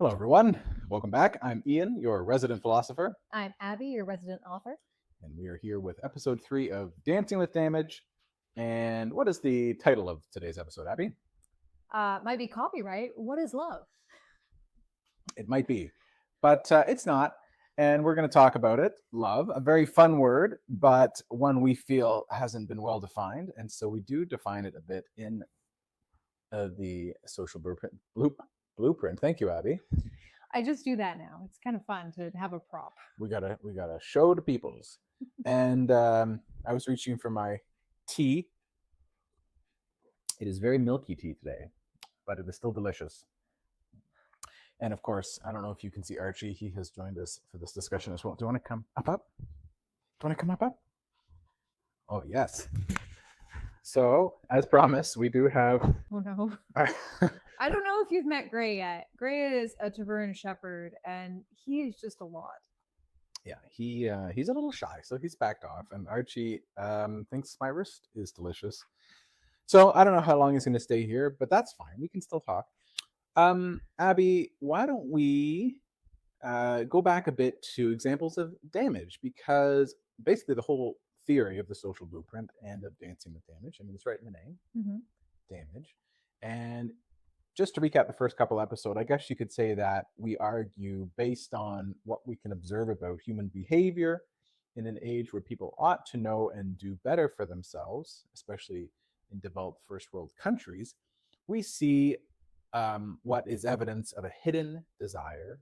Hello, everyone. Welcome back. I'm Ian, your resident philosopher, I'm Abby, your resident author. and we are here with episode 3 of Dancing with Damage. And what is the title of today's episode, Abby? Might be copyright. What is love? It might be, but it's not. And we're going to talk about it. Love, a very fun word, but one we feel hasn't been well defined. And so we do define it a bit in the social blueprint. Thank you, Abby. I just do that now. It's kind of fun to have a prop. We gotta show the peoples. And I was reaching for my tea. It is very milky tea today, but it is still delicious. And of course, I don't know if you can see Archie. He has joined us for this discussion as well. Do you want to come up? Do you want to come up? Oh, yes. So, as promised, we do have... Oh, no. I don't know if you've met Gray yet. Gray is a Tavern Shepherd, and he is just a lot. Yeah, he's a little shy, so he's backed off. And Archie thinks my wrist is delicious. So I don't know how long he's going to stay here, but that's fine. We can still talk. Abby, why don't we go back a bit to examples of damage? Because basically the whole theory of the social blueprint and of dancing with damage, I mean, it's right in the name, damage. And just to recap the first couple episodes, I guess you could say that we argue based on what we can observe about human behavior in an age where people ought to know and do better for themselves, especially in developed first world countries, we see what is evidence of a hidden desire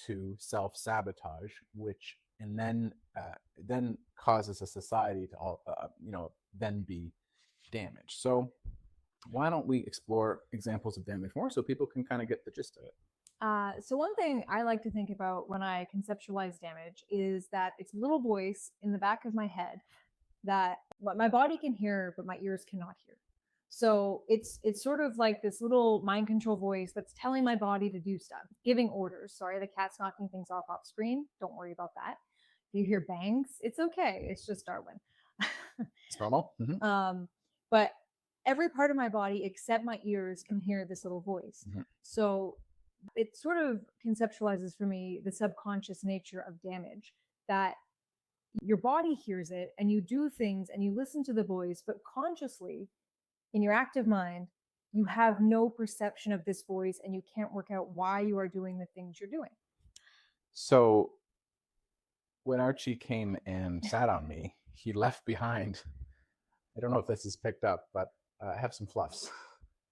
to self-sabotage, which and then causes a society to all then be damaged. So why don't we explore examples of damage more so people can kind of get the gist of it? So one thing I like to think about when I conceptualize damage is that it's a little voice in the back of my head that what my body can hear, but my ears cannot hear. So it's sort of like this little mind control voice that's telling my body to do stuff, giving orders. Sorry, the cat's knocking things off screen. Don't worry about that. If you hear bangs, it's okay. It's just Darwin. It's normal. But every part of my body except my ears can hear this little voice. So it sort of conceptualizes for me the subconscious nature of damage, that your body hears it and you do things and you listen to the voice, but consciously in your active mind, you have no perception of this voice and you can't work out why you are doing the things you're doing. So when Archie came and sat on me, he left behind, I don't know if this is picked up, but I have some fluffs.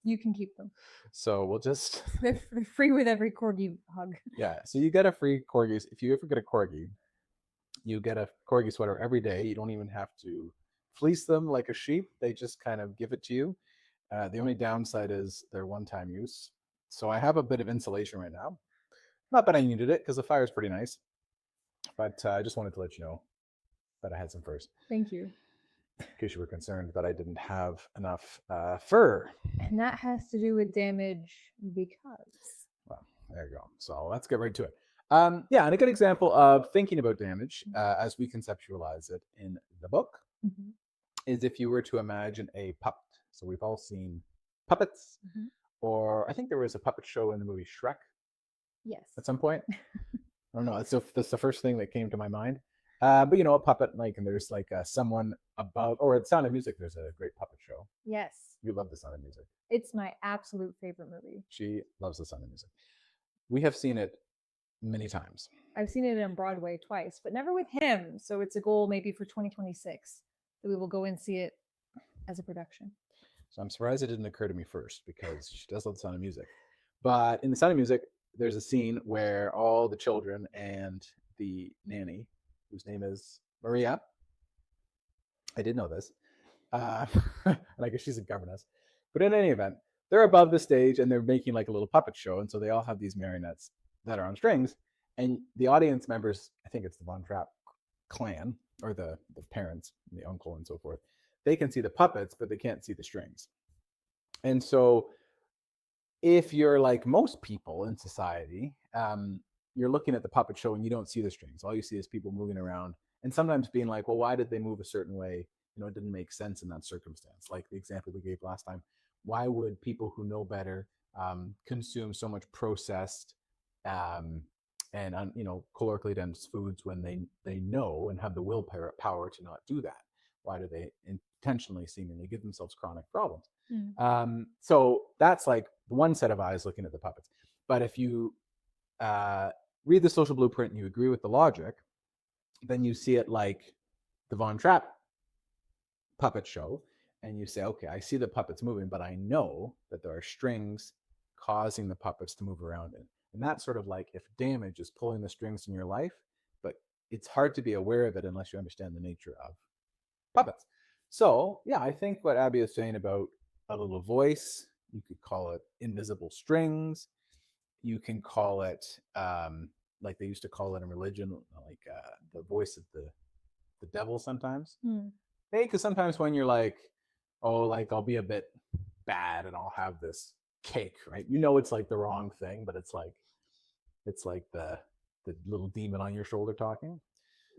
You can keep them. So we'll just... They're free with every corgi hug. Yeah, so you get a free corgi. If you ever get a corgi, you get a corgi sweater every day. You don't even have to fleece them like a sheep. They just kind of give it to you. The only downside is they're one-time use. So I have a bit of insulation right now. Not that I needed it because the fire is pretty nice. But I just wanted to let you know that I had some furs. Thank you. In case you were concerned that I didn't have enough fur. And that has to do with damage because... Well, there you go. So let's get right to it. Yeah, and a good example of thinking about damage as we conceptualize it in the book is if you were to imagine a puppet. So we've all seen puppets, or I think there was a puppet show in the movie Shrek. Yes. At some point. I don't know. That's the first thing that came to my mind. But a puppet, like, and there's like someone above, or at Sound of Music, there's a great puppet show. Yes. You love the Sound of Music. It's my absolute favorite movie. She loves the Sound of Music. We have seen it many times. I've seen it on Broadway twice, but never with him. So it's a goal maybe for 2026 that we will go and see it as a production. So I'm surprised it didn't occur to me first because she does love the Sound of Music. But in the Sound of Music, there's a scene where all the children and the nanny, whose name is Maria, I did know this, and I guess she's a governess. But in any event, they're above the stage and they're making like a little puppet show. And so they all have these marionettes that are on strings. And the audience members, I think it's the Von Trapp clan, or the parents, the uncle and so forth, they can see the puppets, but they can't see the strings. And so if you're like most people in society, you're looking at the puppet show and you don't see the strings. All you see is people moving around and sometimes being like, well, why did they move a certain way? It didn't make sense in that circumstance. Like the example we gave last time, why would people who know better consume so much processed and calorically dense foods when they know and have the willpower to not do that. Why do they intentionally seemingly give themselves chronic problems? So that's like one set of eyes looking at the puppets. But if you read the social blueprint and you agree with the logic, then you see it like the Von Trapp puppet show, and you say, okay, I see the puppets moving, but I know that there are strings causing the puppets to move around it. And that's sort of like if damage is pulling the strings in your life, but it's hard to be aware of it unless you understand the nature of puppets. So yeah, I think what Abby is saying about a little voice, you could call it invisible strings. You can call it like they used to call it in religion, like the voice of the devil sometimes. Hey, because sometimes when you're like, oh, like I'll be a bit bad and I'll have this cake, right? It's like the wrong thing, but it's like the little demon on your shoulder talking.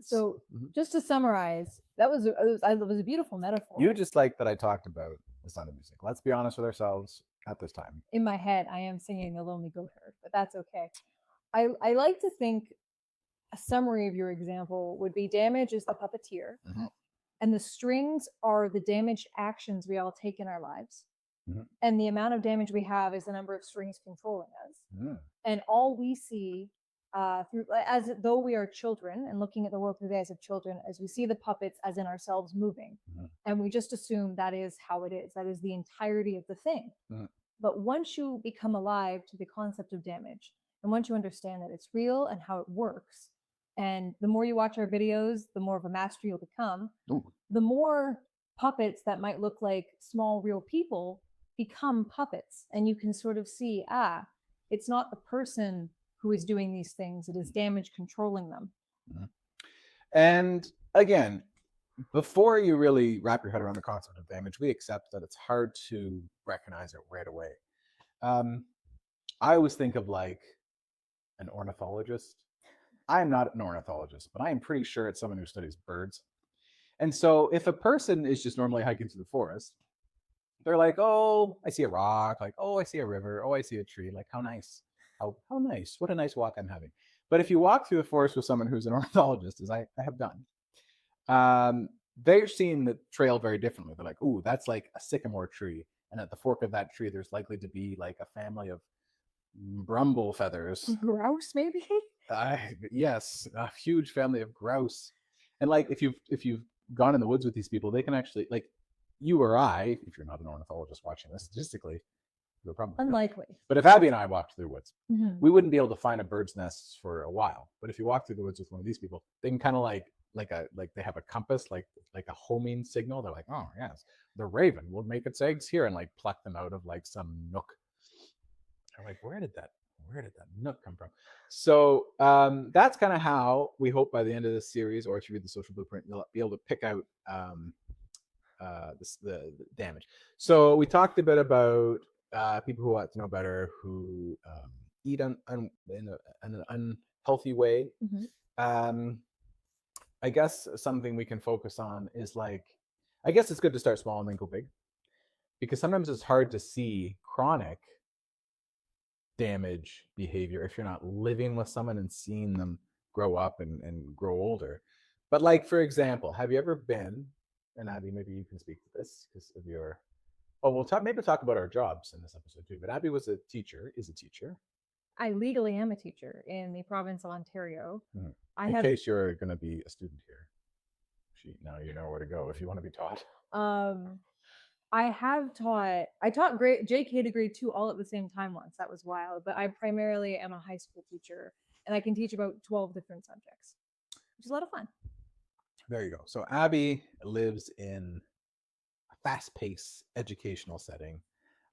So just to summarize, that was a beautiful metaphor. You just like that I talked about the sound of music. Let's be honest with ourselves at this time. In my head, I am singing The Lonely Goat Herd, but that's okay. I like to think a summary of your example would be damage is the puppeteer, and the strings are the damaged actions we all take in our lives. And the amount of damage we have is the number of strings controlling us. And all we see through, as though we are children and looking at the world through the eyes of children, as we see the puppets as in ourselves moving. And we just assume that is how it is. That is the entirety of the thing. But once you become alive to the concept of damage, and once you understand that it's real and how it works, and the more you watch our videos, the more of a master you'll become, the more puppets that might look like small real people become puppets. And you can sort of see, it's not the person who is doing these things, it is damage controlling them. And again, before you really wrap your head around the concept of damage, we accept that it's hard to recognize it right away. I always think of like an ornithologist. I am not an ornithologist, but I am pretty sure it's someone who studies birds. And so if a person is just normally hiking through the forest, they're like, oh, I see a rock, like, oh, I see a river, oh, I see a tree, like, how nice. How nice. What a nice walk I'm having. But if you walk through the forest with someone who's an ornithologist, as I have done, they're seeing the trail very differently. They're like, ooh, that's like a sycamore tree. And at the fork of that tree, there's likely to be like a family of brumble feathers. Grouse, maybe? Yes, a huge family of grouse. And like if you've gone in the woods with these people, they can actually, like, you or I, if you're not an ornithologist watching this, statistically, no problem. Unlikely. But if Abby and I walked through the woods, we wouldn't be able to find a bird's nest for a while. But if you walk through the woods with one of these people, they can kind of like they have a compass, like a homing signal. They're like, oh yes, the raven will make its eggs here, and like pluck them out of like some nook. They're like, where did that nook come from? So that's kind of how we hope by the end of this series, or if you read the social blueprint, you'll be able to pick out the damage. So we talked a bit about people who ought to know better, who eat in an unhealthy way. I guess something we can focus on is like, I guess it's good to start small and then go big, because sometimes it's hard to see chronic damage behavior if you're not living with someone and seeing them grow up and grow older. But like, for example, have you ever been, and Abby, maybe you can speak to this because of your, we'll talk about our jobs in this episode too, but Abby is a teacher. I legally am a teacher in the province of Ontario. In case you're going to be a student here, now you know where to go if you want to be taught. I taught JK to grade 2 all at the same time once. That was wild. But I primarily am a high school teacher, and I can teach about 12 different subjects, which is a lot of fun. There you go. So Abby lives in a fast-paced educational setting.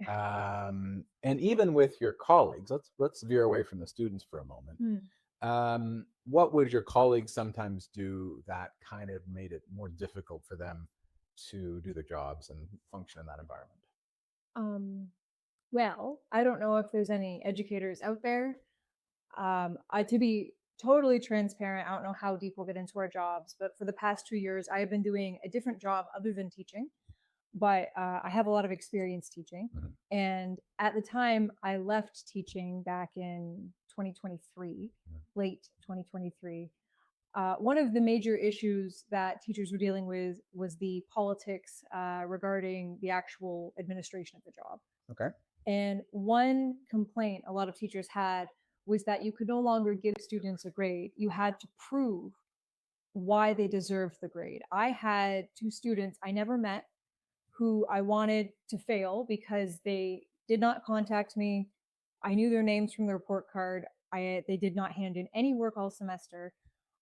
And even with your colleagues, let's veer away from the students for a moment. What would your colleagues sometimes do that kind of made it more difficult for them to do their jobs and function in that environment? Well, I don't know if there's any educators out there. To be totally transparent, I don't know how deep we'll get into our jobs, but for the past 2 years, I have been doing a different job other than teaching. But I have a lot of experience teaching. And at the time I left teaching back in 2023, late 2023. One of the major issues that teachers were dealing with was the politics regarding the actual administration of the job. Okay. And one complaint a lot of teachers had was that you could no longer give students a grade. You had to prove why they deserved the grade. I had two students I never met who I wanted to fail because they did not contact me. I knew their names from the report card. They did not hand in any work all semester.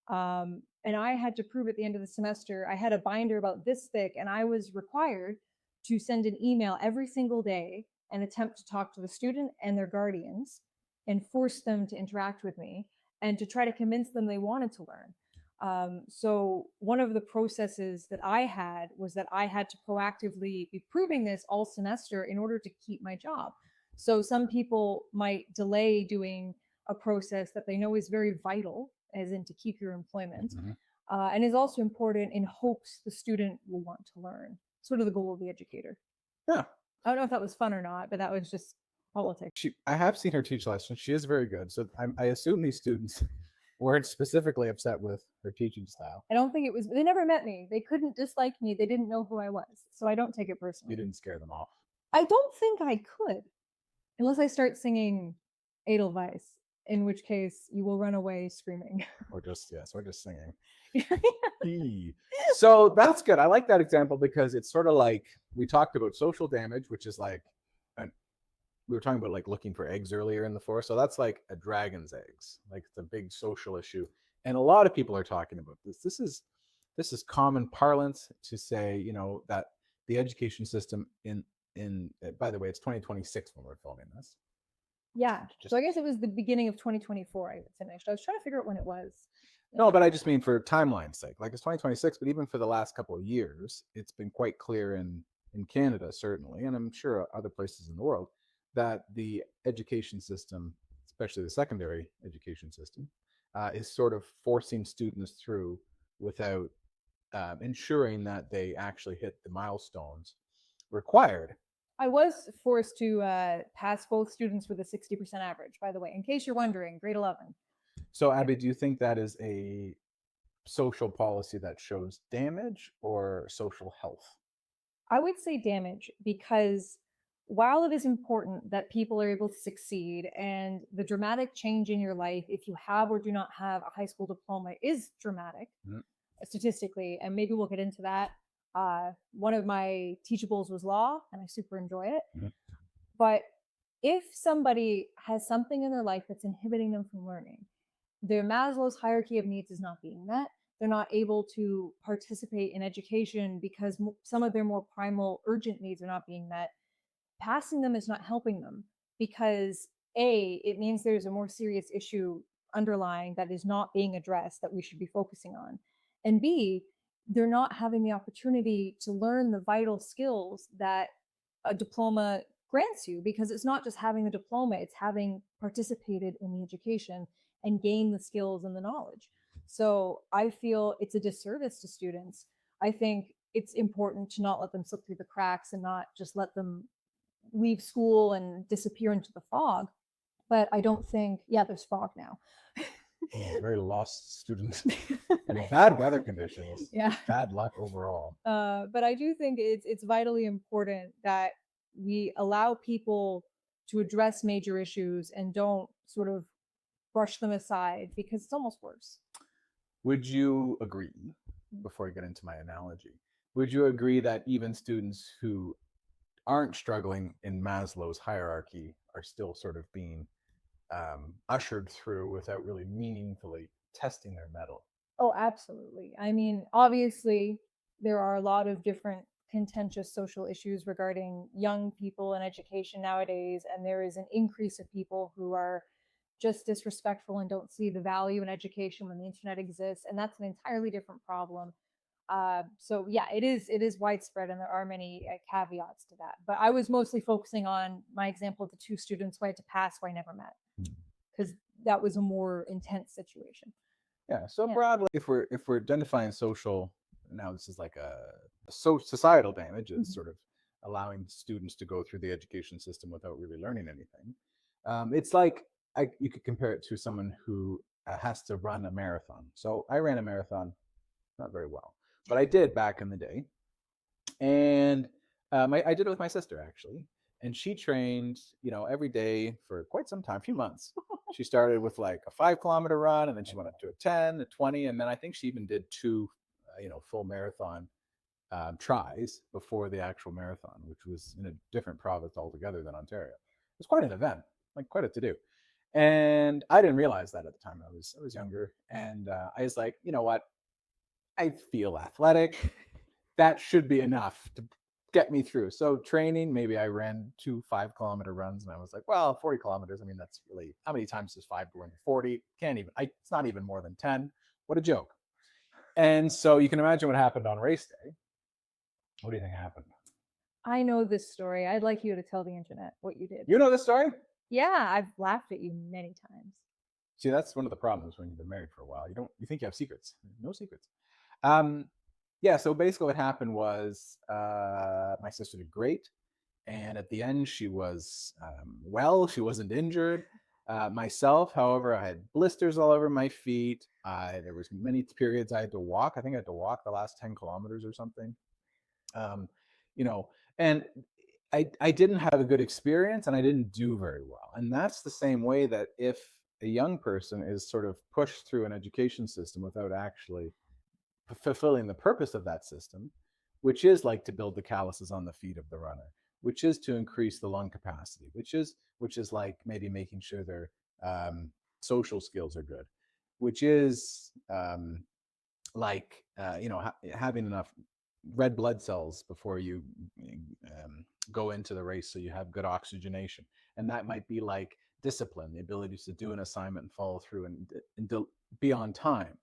And I had to prove at the end of the semester, I had a binder about this thick, and I was required to send an email every single day and attempt to talk to the student and their guardians and force them to interact with me and to try to convince them they wanted to learn. So one of the processes that I had was that I had to proactively be proving this all semester in order to keep my job. So some people might delay doing a process that they know is very vital, as in to keep your employment, and is also important in hopes the student will want to learn. Sort of the goal of the educator. Yeah. I don't know if that was fun or not, but that was just politics. I have seen her teach lessons. She is very good. So I assume these students weren't specifically upset with her teaching style. I don't think it was, they never met me. They couldn't dislike me. They didn't know who I was. So I don't take it personally. You didn't scare them off. I don't think I could, unless I start singing Edelweiss, in which case you will run away screaming. Or just singing. So that's good. I like that example because it's sort of like we talked about social damage, which is like we were talking about like looking for eggs earlier in the forest. So that's like a dragon's eggs, like the big social issue. And a lot of people are talking about this. This is common parlance to say, you know, that the education system in by the way, it's 2026 when we're filming this. Yeah. So I guess it was the beginning of 2024 I finished. I was trying to figure out when it was. No, but I just mean for timeline's sake. Like it's 2026, but even for the last couple of years, it's been quite clear in Canada, certainly, and I'm sure other places in the world, that the education system, especially the secondary education system, is sort of forcing students through without ensuring that they actually hit the milestones required. I was forced to pass both students with a 60% average, by the way, in case you're wondering, grade 11. So, Abby, do you think that is a social policy that shows damage or social health? I would say damage because while it is important that people are able to succeed and the dramatic change in your life, if you have or do not have a high school diploma, is dramatic statistically, and maybe we'll get into that. One of my teachables was law, and I super enjoy it. But if somebody has something in their life that's inhibiting them from learning, their Maslow's hierarchy of needs is not being met. They're not able to participate in education because some of their more primal urgent needs are not being met. Passing them is not helping them because A, it means there's a more serious issue underlying that is not being addressed that we should be focusing on. And B, they're not having the opportunity to learn the vital skills that a diploma grants you, because it's not just having the diploma, it's having participated in the education and gained the skills and the knowledge. So I feel it's a disservice to students. I think it's important to not let them slip through the cracks and not just let them leave school and disappear into the fog. But I don't think, there's fog now. Very lost students and bad weather conditions. Yeah. Bad luck overall. But I do think it's vitally important that we allow people to address major issues and don't sort of brush them aside, because it's almost worse. Would you agree, before I get into my analogy, would you agree that even students who aren't struggling in Maslow's hierarchy are still sort of being ushered through without really meaningfully testing their mettle? Oh, absolutely. I mean, obviously, there are a lot of different contentious social issues regarding young people and education nowadays, and there is an increase of people who are just disrespectful and don't see the value in education when the internet exists, and that's an entirely different problem. So yeah, it is widespread, and there are many caveats to that. But I was mostly focusing on my example of the two students who I had to pass who I never met, because that was a more intense situation. Yeah. So broadly, if we're identifying social, now this is like a societal damage is sort of allowing students to go through the education system without really learning anything. It's like you could compare it to someone who has to run a marathon. So I ran a marathon, not very well, but I did back in the day, and I did it with my sister actually, and she trained, every day for quite some time, a few months. She started with like a 5 kilometer run, and then she went up to a 10, a 20, and then I think she even did two, full marathon tries before the actual marathon, which was in a different province altogether than Ontario. It was quite an event, like quite a to do. And I didn't realize that at the time. I was younger, and I was like, you know what? I feel athletic. That should be enough to get me through. So training, maybe I ran 2 5 kilometer runs, and I was like, well, 40 kilometers. I mean, that's really, how many times does 5 go into 40? Can't even. It's not even more than 10. What a joke. And so you can imagine what happened on race day. What do you think happened? I know this story. I'd like you to tell the internet what you did. You know this story? Yeah, I've laughed at you many times. See, that's one of the problems when you've been married for a while. You think you have secrets. No secrets. Um, yeah, so basically what happened was my sister did great. And at the end, she was well, she wasn't injured. Myself, however, I had blisters all over my feet. There was many periods I had to walk. I think I had to walk the last 10 kilometers or something. Um, you know, and I didn't have a good experience, and I didn't do very well. And that's the same way that if a young person is sort of pushed through an education system without actually fulfilling the purpose of that system, which is like to build the calluses on the feet of the runner, which is to increase the lung capacity, which is like maybe making sure their social skills are good, which is having enough red blood cells before you go into the race, so you have good oxygenation. And that might be like discipline, the ability to do an assignment and follow through and be on time.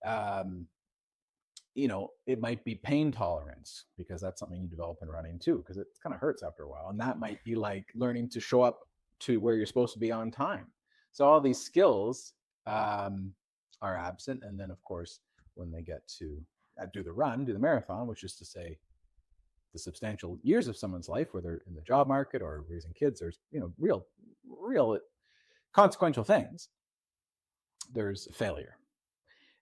um, it might be pain tolerance, because that's something you develop in running too, because it kind of hurts after a while. And that might be like learning to show up to where you're supposed to be on time. So all these skills are absent. And then, of course, when they get to do the marathon, which is to say the substantial years of someone's life, where they're in the job market or raising kids, there's real consequential things. There's failure.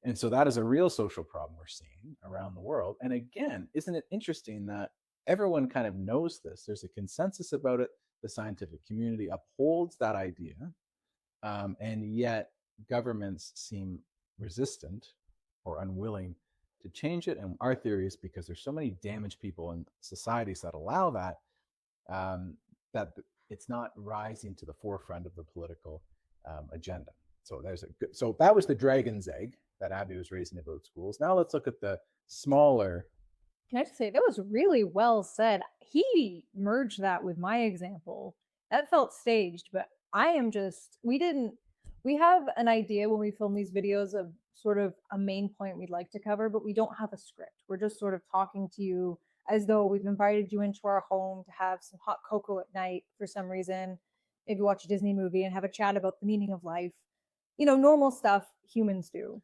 And so that is a real social problem we're seeing around the world. And again, isn't it interesting that everyone kind of knows this? There's a consensus about it. The scientific community upholds that idea. And yet governments seem resistant or unwilling to change it. And our theory is because there's so many damaged people in societies that allow that, that it's not rising to the forefront of the political agenda. So that was the dragon's egg that Abby was raising about schools. Now let's look at the smaller. Can I just say that was really well said? He merged that with my example. That felt staged, but we have an idea when we film these videos of sort of a main point we'd like to cover, but we don't have a script. We're just sort of talking to you as though we've invited you into our home to have some hot cocoa at night for some reason, maybe watch a Disney movie and have a chat about the meaning of life. Normal stuff humans do.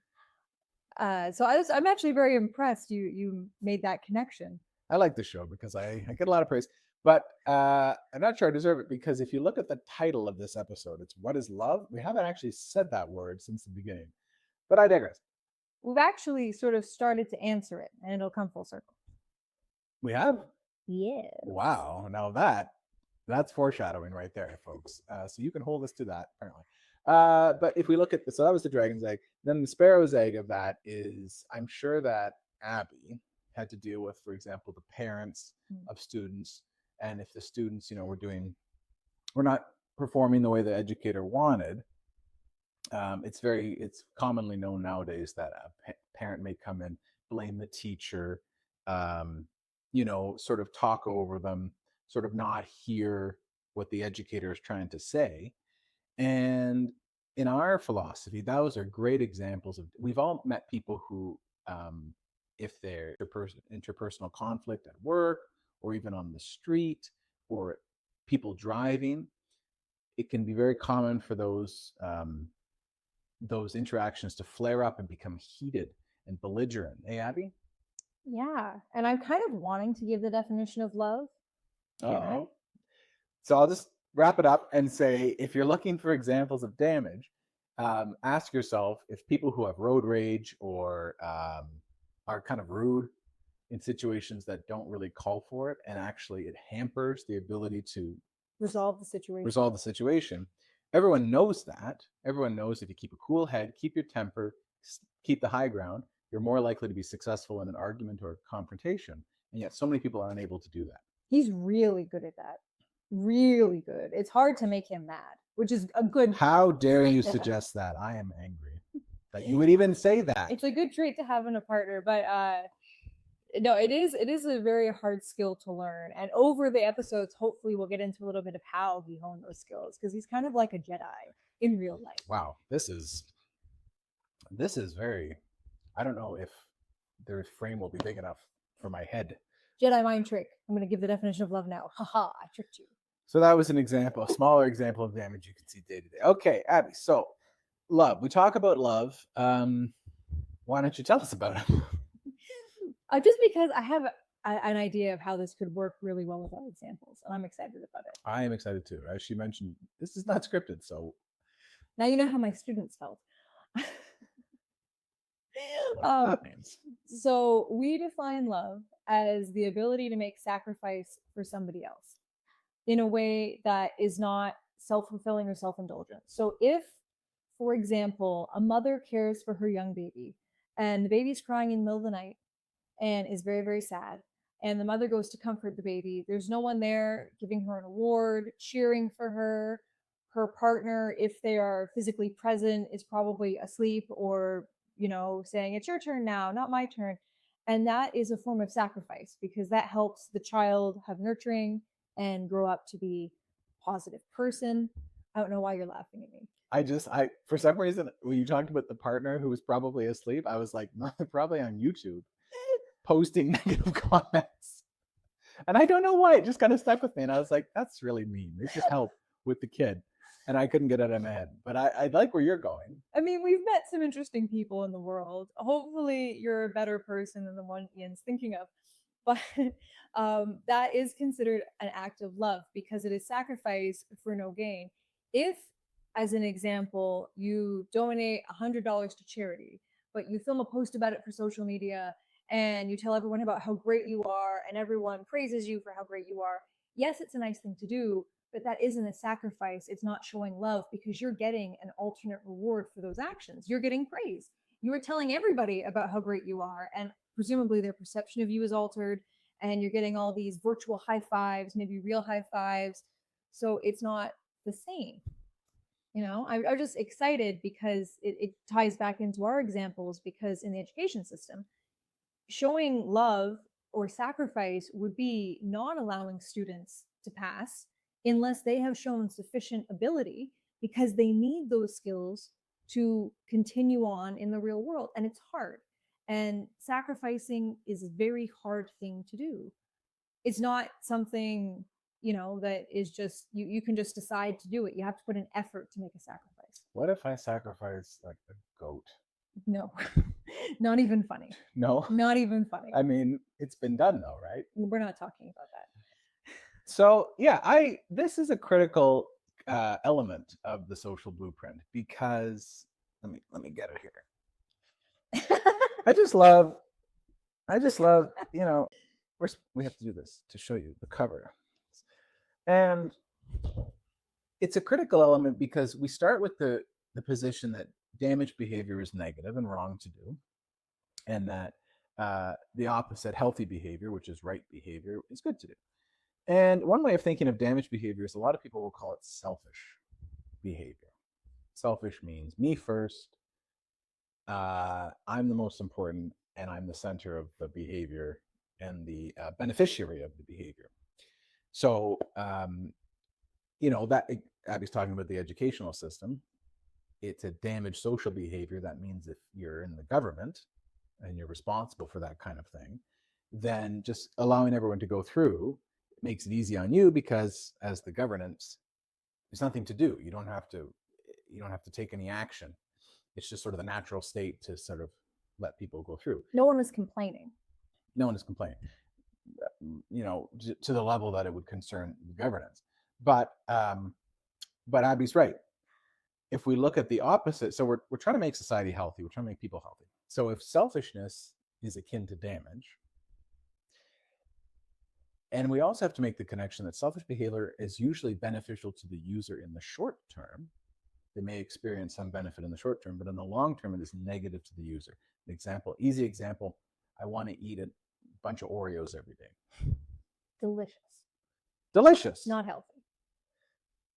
So I'm actually very impressed you made that connection. I like the show because I get a lot of praise, but I'm not sure I deserve it, because if you look at the title of this episode, it's "What is Love?" We haven't actually said that word since the beginning, but I digress. We've actually sort of started to answer it, and it'll come full circle. We have? Yeah. Wow. Now that's foreshadowing right there, folks. So you can hold us to that, apparently. But if we look at so that was the dragon's egg. Then the sparrow's egg of that is, I'm sure that Abby had to deal with, for example, the parents of students. And if the students, we're not performing the way the educator wanted, it's commonly known nowadays that a parent may come in, blame the teacher, sort of talk over them, sort of not hear what the educator is trying to say. And in our philosophy, those are great examples of, we've all met people who, if they're interpersonal conflict at work, or even on the street, or people driving, it can be very common for those interactions to flare up and become heated and belligerent. Hey, Abby? Yeah. And I'm kind of wanting to give the definition of love. Can I? So wrap it up and say, if you're looking for examples of damage, ask yourself if people who have road rage or are kind of rude in situations that don't really call for it, and actually it hampers the ability to Resolve the situation. resolve the situation. Everyone knows that. Everyone knows if you keep a cool head, keep your temper, keep the high ground, you're more likely to be successful in an argument or a confrontation. And yet so many people are unable to do that. He's really good at that. Really good. It's hard to make him mad, which is a good. How dare you suggest that? I am angry that you would even say that. It's a good trait to have in a partner, but no, it is a very hard skill to learn. And over the episodes, hopefully we'll get into a little bit of how he honed those skills, because he's kind of like a Jedi in real life. Wow, this is very, I don't know if their frame will be big enough for my head. Jedi mind trick. I'm going to give the definition of love now. Haha, I tricked you. So that was an example, a smaller example of damage you can see day to day. Okay, Abby, so love. We talk about love. Why don't you tell us about it? Just because I have an idea of how this could work really well with our examples, and I'm excited about it. I am excited too. As she mentioned, this is not scripted, so now you know how my students felt. So we define love as the ability to make sacrifice for somebody else in a way that is not self-fulfilling or self-indulgent. So if, for example, a mother cares for her young baby and the baby's crying in the middle of the night and is very, very sad, and the mother goes to comfort the baby, there's no one there giving her an award, cheering for her. Her partner, if they are physically present, is probably asleep or, saying, it's your turn now, not my turn. And that is a form of sacrifice, because that helps the child have nurturing and grow up to be a positive person. I don't know why you're laughing at me. I for some reason, when you talked about the partner who was probably asleep, I was like, they're probably on YouTube posting negative comments. And I don't know why, it just kind of stuck with me. And I was like, that's really mean. They should help with the kid. And I couldn't get it out of my head. But I like where you're going. I mean, we've met some interesting people in the world. Hopefully you're a better person than the one Ian's thinking of. But that is considered an act of love, because it is sacrifice for no gain. If, as an example, you donate $100 to charity, but you film a post about it for social media and you tell everyone about how great you are and everyone praises you for how great you are, yes, it's a nice thing to do, but that isn't a sacrifice. It's not showing love, because you're getting an alternate reward for those actions. You're getting praise. You are telling everybody about how great you are, and presumably their perception of you is altered, and you're getting all these virtual high fives, maybe real high fives. So it's not the same. I'm just excited because it ties back into our examples, because in the education system, showing love or sacrifice would be not allowing students to pass unless they have shown sufficient ability, because they need those skills to continue on in the real world. And it's hard. And sacrificing is a very hard thing to do. It's not something, that is just, you can just decide to do it. You have to put an effort to make a sacrifice. What if I sacrifice like a goat? No, not even funny. No? Not even funny. I mean, it's been done though, right? We're not talking about that. So yeah, this is a critical element of the social blueprint, because let me get it here. I just love, we have to do this to show you the cover. And it's a critical element because we start with the position that damaged behavior is negative and wrong to do, and that the opposite, healthy behavior, which is right behavior, is good to do. And one way of thinking of damaged behavior is a lot of people will call it selfish behavior. Selfish means me first, I'm the most important, and I'm the center of the behavior and the beneficiary of the behavior. So, that Abby's talking about the educational system. It's a damaged social behavior. That means if you're in the government and you're responsible for that kind of thing, then just allowing everyone to go through makes it easy on you, because as the governance, there's nothing to do. You don't have to take any action. It's just sort of the natural state to sort of let people go through. No one is complaining. No one is complaining, to the level that it would concern governance. But Abby's right. If we look at the opposite, so we're trying to make society healthy, we're trying to make people healthy. So if selfishness is akin to damage, and we also have to make the connection that selfish behavior is usually beneficial to the user in the short term. They may experience some benefit in the short term, but in the long term, it is negative to the user. An example, easy example, I want to eat a bunch of Oreos every day. Delicious. Delicious. Not healthy.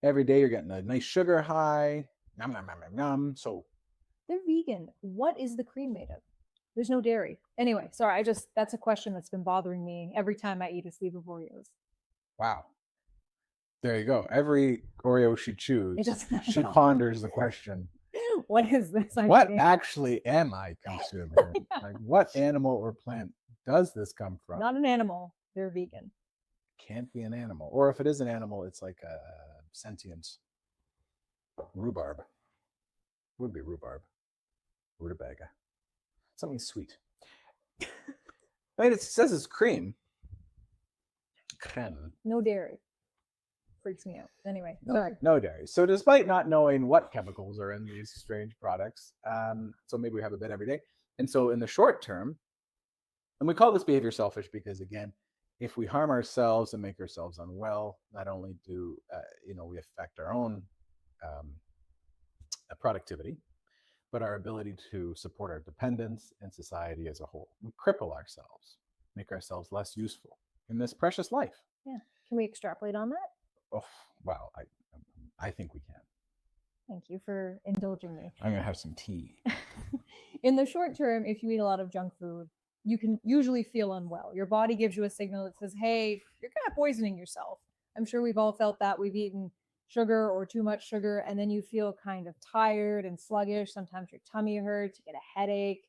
Every day you're getting a nice sugar high. Nom, nom, nom, nom, nom. So they're vegan. What is the cream made of? There's no dairy. Anyway, sorry, that's a question that's been bothering me every time I eat a sleeve of Oreos. Wow. There you go. Every Oreo she chews, she ponders the question. What is this? What actually am I consuming? Yeah. Like, what animal or plant does this come from? Not an animal. They're vegan. Can't be an animal. Or if it is an animal, it's like a sentient rhubarb. Would be rhubarb. Rutabaga. Something sweet. I mean, it says it's cream. Creme. No dairy. Freaks me out. Anyway, sorry. No dairy. So despite not knowing what chemicals are in these strange products, so maybe we have a bit every day. And so in the short term, and we call this behavior selfish because, again, if we harm ourselves and make ourselves unwell, not only do we affect our own productivity, but our ability to support our dependents and society as a whole. We cripple ourselves, make ourselves less useful in this precious life. Yeah. Can we extrapolate on that? Oh, wow. I think we can. Thank you for indulging me. I'm going to have some tea. In the short term, if you eat a lot of junk food, you can usually feel unwell. Your body gives you a signal that says, hey, you're kind of poisoning yourself. I'm sure we've all felt that. We've eaten sugar or too much sugar, and then you feel kind of tired and sluggish. Sometimes your tummy hurts, you get a headache.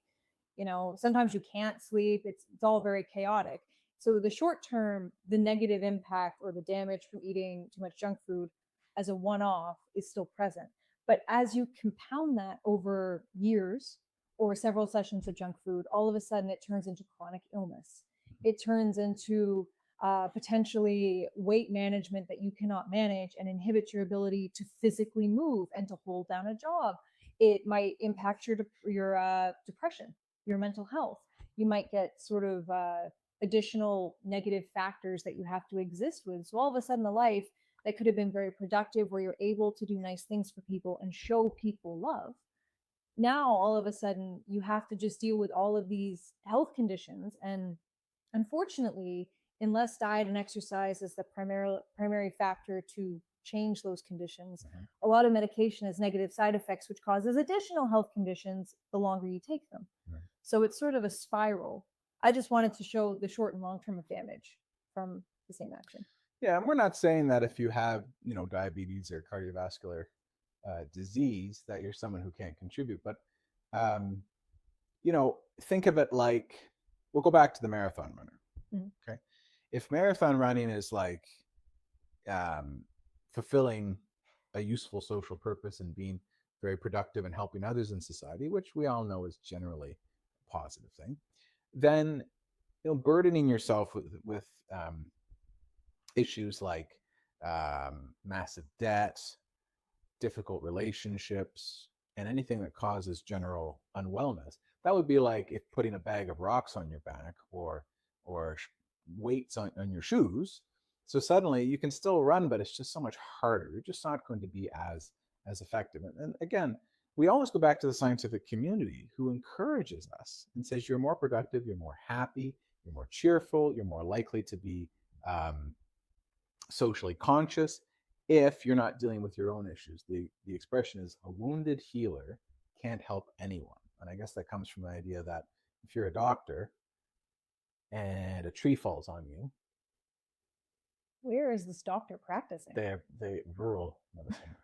Sometimes you can't sleep. It's all very chaotic. So the short term, the negative impact or the damage from eating too much junk food as a one-off is still present. But as you compound that over years or several sessions of junk food, all of a sudden it turns into chronic illness. It turns into potentially weight management that you cannot manage and inhibits your ability to physically move and to hold down a job. It might impact your depression, your mental health. You might get sort of additional negative factors that you have to exist with. So all of a sudden a life that could have been very productive, where you're able to do nice things for people and show people love, now all of a sudden you have to just deal with all of these health conditions. And unfortunately, unless diet and exercise is the primary factor to change those conditions, a lot of medication has negative side effects, which causes additional health conditions the longer you take them. So it's sort of a spiral. I just wanted to show the short and long term damage from the same action. Yeah, and we're not saying that if you have, diabetes or cardiovascular disease, that you're someone who can't contribute. But, think of it like, we'll go back to the marathon runner. Mm-hmm. Okay. If marathon running is like fulfilling a useful social purpose and being very productive and helping others in society, which we all know is generally a positive thing, then burdening yourself with issues like massive debt, difficult relationships, and anything that causes general unwellness. That would be like if putting a bag of rocks on your back or weights on your shoes. So suddenly you can still run, but it's just so much harder. You're just not going to be as effective. And again, we always go back to the scientific community, who encourages us and says you're more productive, you're more happy, you're more cheerful, you're more likely to be socially conscious if you're not dealing with your own issues. The expression is, a wounded healer can't help anyone. And I guess that comes from the idea that if you're a doctor and a tree falls on you, where is this doctor practicing? They rural medicine.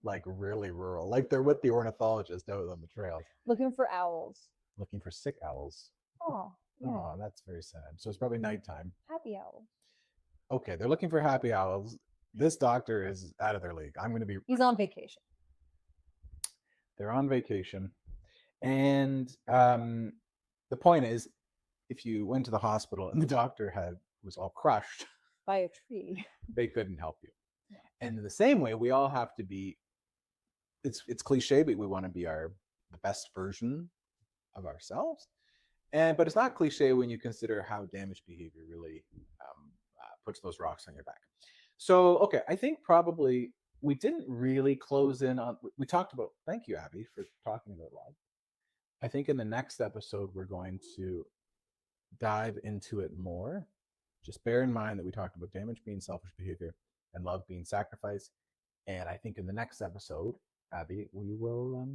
Like really rural. Like they're with the ornithologist out on the trails. Looking for owls. Looking for sick owls. Oh, yeah. Oh, that's very sad. So it's probably nighttime. Happy owls. Okay, they're looking for happy owls. This doctor is out of their league. He's on vacation. They're on vacation. And the point is, if you went to the hospital and the doctor was all crushed by a tree, they couldn't help you. And in the same way, we all have to be. It's cliche, but we want to be the best version of ourselves. But it's not cliche when you consider how damaged behavior really puts those rocks on your back. So, okay, I think probably we didn't really close in on. We talked about. Thank you, Abby, for talking about love. I think in the next episode we're going to dive into it more. Just bear in mind that we talked about damage being selfish behavior and love being sacrifice. And I think in the next episode, Abby, we will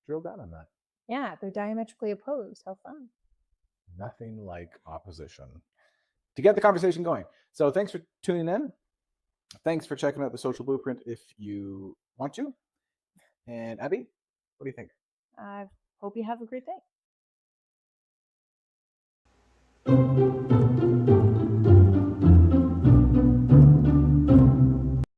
drill down on that. Yeah, they're diametrically opposed. How fun. Nothing like opposition to get the conversation going. So thanks for tuning in. Thanks for checking out the Social Blueprint if you want to. And Abby, what do you think? I hope you have a great day.